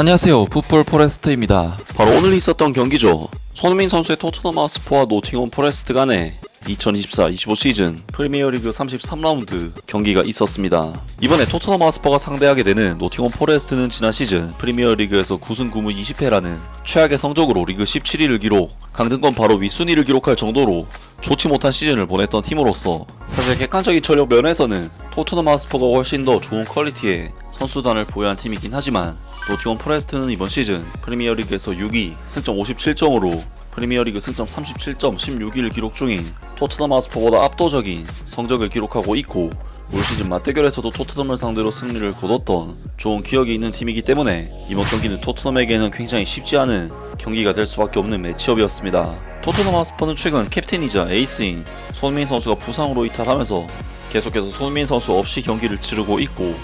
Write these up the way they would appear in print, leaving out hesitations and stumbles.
안녕하세요, 풋볼 포레스트입니다. 바로 오늘 있었던 경기죠. 손흥민 선수의 토트넘 하스퍼와 노팅엄 포레스트 간의 2024-25 시즌 프리미어리그 33라운드 경기가 있었습니다. 이번에 토트넘 하스퍼가 상대하게 되는 노팅엄 포레스트는 지난 시즌 프리미어리그에서 9승 9무 20패라는 최악의 성적으로 리그 17위를 기록, 강등권 바로 윗순위를 기록할 정도로 좋지 못한 시즌을 보냈던 팀으로서 사실 객관적인 전력 면에서는 토트넘 하스퍼가 훨씬 더 좋은 퀄리티의 선수단을 보유한 팀이긴 하지만 노팅엄 포레스트는 이번 시즌 프리미어리그에서 6위, 승점 57점으로 프리미어리그 승점 37점 16위를 기록 중인 토트넘 하스퍼보다 압도적인 성적을 기록하고 있고, 올 시즌 맞대결에서도 토트넘을 상대로 승리를 거뒀던 좋은 기억이 있는 팀이기 때문에 이번 경기는 토트넘에게는 굉장히 쉽지 않은 경기가 될 수밖에 없는 매치업이었습니다. 토트넘 하스퍼는 최근 캡틴이자 에이스인 손흥민 선수가 부상으로 이탈하면서 계속해서 손흥민 선수 없이 경기를 치르고 있고,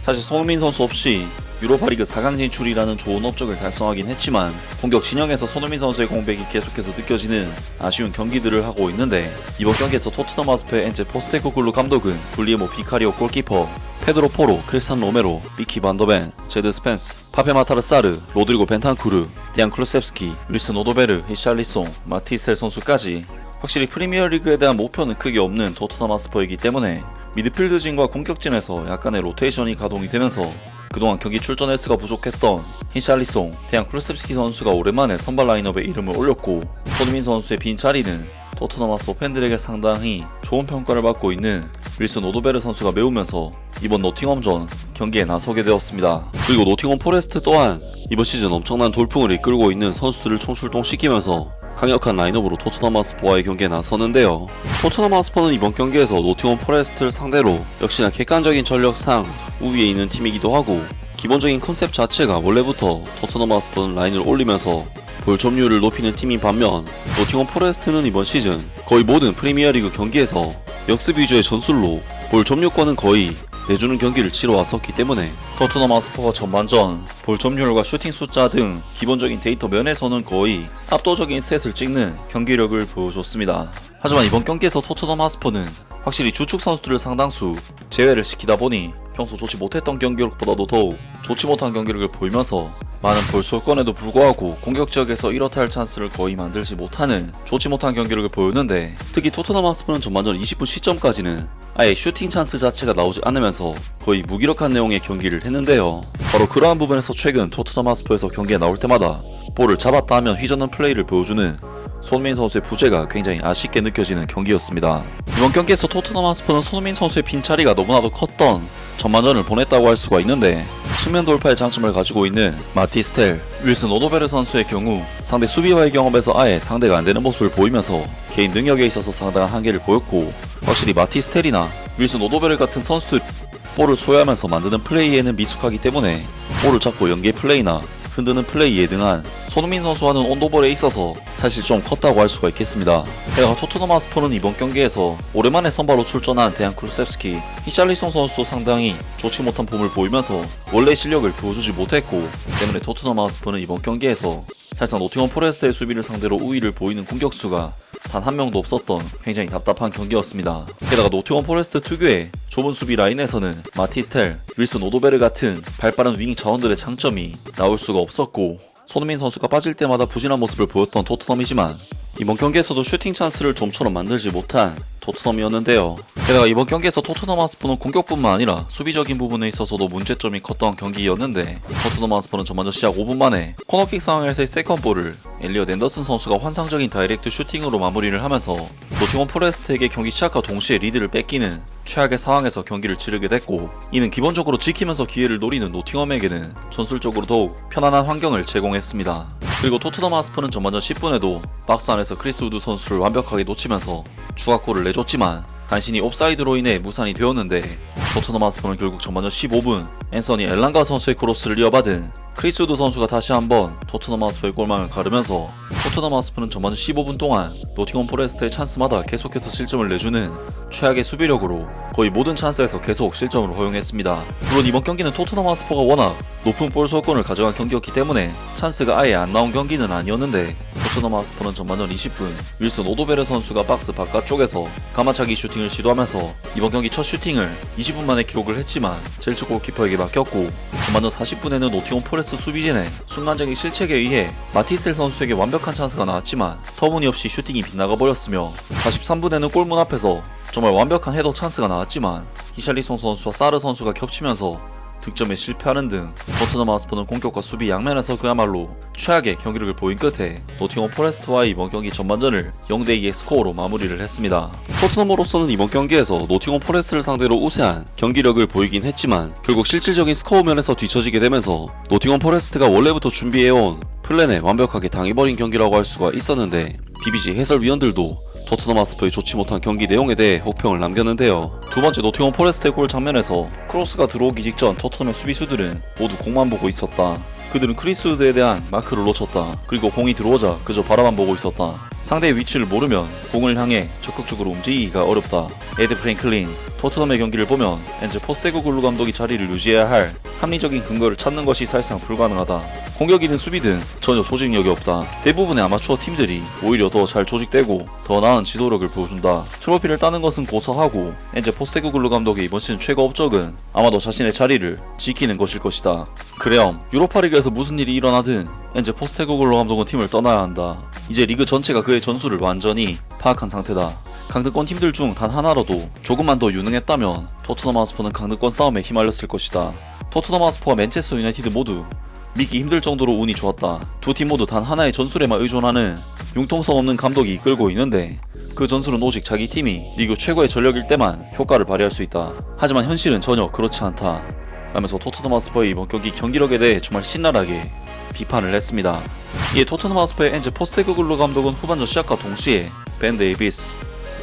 사실 손흥민 선수 없이 유로파리그 4강 진출이라는 좋은 업적을 달성하긴 했지만 공격 진영에서 손흥민 선수의 공백이 계속해서 느껴지는 아쉬운 경기들을 하고 있는데, 이번 경기에서 토트넘 하스퍼의 엔제 포스테코글루 감독은 굴리에모 비카리오 골키퍼, 페드로 포로, 크리스탄 로메로, 미키 반더벤, 제드 스펜스, 파페 마타르 사르, 로드리고 벤탄쿠르, 디안 클루셉스키, 루이스 노도베르, 히샬리송, 마티스텔 선수까지 확실히 프리미어리그에 대한 목표는 크게 없는 토트넘 하스퍼이기 때문에 미드필드진과 공격진에서 약간의 로테이션이 가동이 되면서 그동안 경기 출전 횟수가 부족했던 히샬리송, 데안 클루셉스키 선수가 오랜만에 선발 라인업에 이름을 올렸고, 손흥민 선수의 빈 자리는 토트넘 하스퍼 팬들에게 상당히 좋은 평가를 받고 있는 윌슨 오도베르 선수가 메우면서 이번 노팅엄전 경기에 나서게 되었습니다. 그리고 노팅엄 포레스트 또한 이번 시즌 엄청난 돌풍을 이끌고 있는 선수들을 총출동시키면서 강력한 라인업으로 토트넘 하스퍼와의 경기에 나서는데요. 토트넘 하스퍼는 이번 경기에서 노팅엄 포레스트를 상대로 역시나 객관적인 전력상 우위에 있는 팀이기도 하고, 기본적인 컨셉 자체가 원래부터 토트넘 하스퍼는 라인을 올리면서 볼 점유율을 높이는 팀인 반면, 노팅엄 포레스트는 이번 시즌 거의 모든 프리미어리그 경기에서 역습 위주의 전술로 볼 점유권은 거의 내주는 경기를 치러왔었기 때문에 토트넘 하스퍼가 전반전 볼 점유율과 슈팅 숫자 등 기본적인 데이터 면에서는 거의 압도적인 셋을 찍는 경기력을 보여줬습니다. 하지만 이번 경기에서 토트넘 하스퍼는 확실히 주축 선수들을 상당수 제외를 시키다 보니 평소 좋지 못했던 경기력보다도 더욱 좋지 못한 경기력을 보이면서 많은 볼 쏠권에도 불구하고 공격 지역에서 이렇다 할 찬스를 거의 만들지 못하는 좋지 못한 경기력을 보였는데, 특히 토트넘 하스퍼는 전반전 20분 시점까지는 아예 슈팅 찬스 자체가 나오지 않으면서 거의 무기력한 내용의 경기를 했는데요. 바로 그러한 부분에서 최근 토트넘 하스퍼에서 경기에 나올 때마다 볼을 잡았다 하면 휘젓는 플레이를 보여주는 손흥민 선수의 부재가 굉장히 아쉽게 느껴지는 경기였습니다. 이번 경기에서 토트넘 하스퍼는 손흥민 선수의 빈자리가 너무나도 컸던 전반전을 보냈다고 할 수가 있는데, 측면 돌파의 장점을 가지고 있는 마티스텔, 윌슨 오도베르 선수의 경우 상대 수비와의 경험에서 아예 상대가 안되는 모습을 보이면서 개인 능력에 있어서 상당한 한계를 보였고, 확실히 마티스텔이나 윌슨 오도베르 같은 선수들 볼을 소유하면서 만드는 플레이에는 미숙하기 때문에 볼을 잡고 연계 플레이나 흔드는 플레이에 등한 손흥민 선수와는 온도볼에 있어서 사실 좀 컸다고 할 수가 있겠습니다. 게다가 토트넘 하스퍼는 이번 경기에서 오랜만에 선발로 출전한 데안 클루셉스키, 히샬리송 선수도 상당히 좋지 못한 폼을 보이면서 원래 실력을 보여주지 못했고, 때문에 토트넘 하스퍼는 이번 경기에서 사실상 노팅엄 포레스트의 수비를 상대로 우위를 보이는 공격수가 단 한 명도 없었던 굉장히 답답한 경기였습니다. 게다가 노팅엄 포레스트 특유의 좁은 수비 라인에서는 마티스텔, 윌슨 오도베르 같은 발빠른 윙 자원들의 장점이 나올 수가 없었고, 손흥민 선수가 빠질 때마다 부진한 모습을 보였던 토트넘이지만 이번 경기에서도 슈팅 찬스를 좀처럼 만들지 못한 토트넘이었는데요. 게다가 이번 경기에서 토트넘 하스퍼는 공격뿐만 아니라 수비적인 부분에 있어서도 문제점이 컸던 경기였는데, 토트넘 하스퍼는 전반전 시작 5분 만에 코너킥 상황에서의 세컨볼을 엘리엇 앤더슨 선수가 환상적인 다이렉트 슈팅으로 마무리를 하면서 노팅엄 포레스트에게 경기 시작과 동시에 리드를 뺏기는 최악의 상황에서 경기를 치르게 됐고, 이는 기본적으로 지키면서 기회를 노리는 노팅엄에게는 전술적으로 더욱 편안한 환경을 제공했습니다. 그리고 토트넘 하스퍼는 전반전 10분에도 박스 안에서 크리스 우드 선수를 완벽하게 놓치면서 추가골을 내줬지만 간신히 옵사이드로 인해 무산이 되었는데, 토트넘 하스퍼는 결국 전반전 15분 앤서니 엘랑가 선수의 크로스를 이어받은 크리스 우드 선수가 다시 한번 토트넘 하스퍼의 골망을 가르면서 토트넘 하스퍼는 전반전 15분 동안 노팅엄 포레스트의 찬스마다 계속해서 실점을 내주는 최악의 수비력으로 거의 모든 찬스에서 계속 실점을 허용했습니다. 물론 이번 경기는 토트넘 하스퍼가 워낙 높은 볼 소유권을 가져간 경기였기 때문에 찬스가 아예 안 나온 경기는 아니었는데, 토트넘 하스퍼는 전반전 20분 윌슨 오도베르 선수가 박스 바깥쪽에서 가마차기 슈팅 슈팅을 시도하면서 이번 경기 첫 슈팅을 20분 만에 기록을 했지만 첼시 골키퍼에게 맡겼고, 전반전 40분에는 노팅엄 포레스트 수비진의 순간적인 실책에 의해 마티셀 선수에게 완벽한 찬스가 나왔지만 터무니없이 슈팅이 빗나가 버렸으며, 43분에는 골문 앞에서 정말 완벽한 헤더 찬스가 나왔지만 히샬리송 선수와 사르 선수가 겹치면서 득점에 실패하는 등 토트넘 하스퍼는 공격과 수비 양면에서 그야말로 최악의 경기력을 보인 끝에 노팅엄 포레스트와의 이번 경기 전반전을 0대2의 스코어로 마무리를 했습니다. 토트넘으로서는 이번 경기에서 노팅엄 포레스트를 상대로 우세한 경기력을 보이긴 했지만 결국 실질적인 스코어 면에서 뒤처지게 되면서 노팅엄 포레스트가 원래부터 준비해온 플랜에 완벽하게 당해버린 경기라고 할 수가 있었는데, BBC 해설위원들도 토트넘 하스퍼의 좋지 못한 경기 내용에 대해 혹평을 남겼는데요. 두 번째 노팅엄 포레스트의 골 장면에서 크로스가 들어오기 직전 토트넘의 수비수들은 모두 공만 보고 있었다. 그들은 크리스 우드에 대한 마크를 놓쳤다. 그리고 공이 들어오자 그저 바라만 보고 있었다. 상대의 위치를 모르면 공을 향해 적극적으로 움직이기가 어렵다. 에드 프랭클린, 토트넘의 경기를 보면 엔제 포스테코글루 감독이 자리를 유지해야 할 합리적인 근거를 찾는 것이 사실상 불가능하다. 공격이든 수비든 전혀 조직력이 없다. 대부분의 아마추어 팀들이 오히려 더 잘 조직되고 더 나은 지도력을 보여준다. 트로피를 따는 것은 고사하고 엔제 포스테코글루 감독의 이번 시즌 최고 업적은 아마도 자신의 자리를 지키는 것일 것이다. 그래엄, 유로파리그에서 무슨 일이 일어나든 엔제 포스테코글루 감독은 팀을 떠나야 한다. 이제 리그 전체가 그의 전술을 완전히 파악한 상태다. 강등권 팀들 중 단 하나라도 조금만 더 유능했다면 토트넘 하스퍼는 강등권 싸움에 휘말렸을 것이다. 토트넘 하스퍼와 맨체스터 유나이티드 모두 믿기 힘들 정도로 운이 좋았다. 두 팀 모두 단 하나의 전술에만 의존하는 융통성 없는 감독이 이끌고 있는데, 그 전술은 오직 자기 팀이 리그 최고의 전력일 때만 효과를 발휘할 수 있다. 하지만 현실은 전혀 그렇지 않다 라면서 토트넘 하스퍼의 이번 경기 경기력에 대해 정말 신랄하게 비판을 했습니다. 이에 토트넘 하스퍼의 엔제 포스테코글루 감독은 후반전 시작과 동시에 벤 데이비스,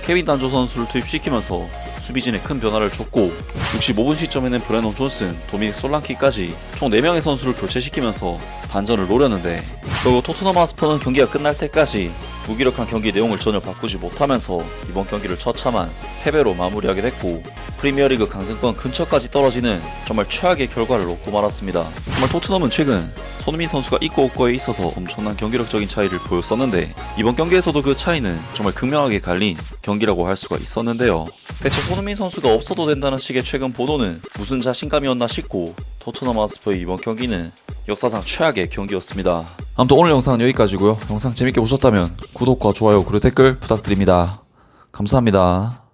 케빈 단조 선수를 투입시키면서 수비진에 큰 변화를 줬고, 65분 시점에는 브레넌 존슨, 도미닉 솔랑키까지 총 4명의 선수를 교체시키면서 반전을 노렸는데, 결국 토트넘 하스퍼는 경기가 끝날 때까지 무기력한 경기 내용을 전혀 바꾸지 못하면서 이번 경기를 처참한 패배로 마무리하게 됐고, 프리미어리그 강등권 근처까지 떨어지는 정말 최악의 결과를 얻고 말았습니다. 정말 토트넘은 최근 손흥민 선수가 있고 없고에 있어서 엄청난 경기력적인 차이를 보였었는데, 이번 경기에서도 그 차이는 정말 극명하게 갈린 경기라고 할 수가 있었는데요. 대체 손흥민 선수가 없어도 된다는 식의 최근 보도는 무슨 자신감이었나 싶고, 토트넘 하스퍼의 이번 경기는 역사상 최악의 경기였습니다. 아무튼 오늘 영상은 여기까지고요. 영상 재밌게 보셨다면 구독과 좋아요 그리고 댓글 부탁드립니다. 감사합니다.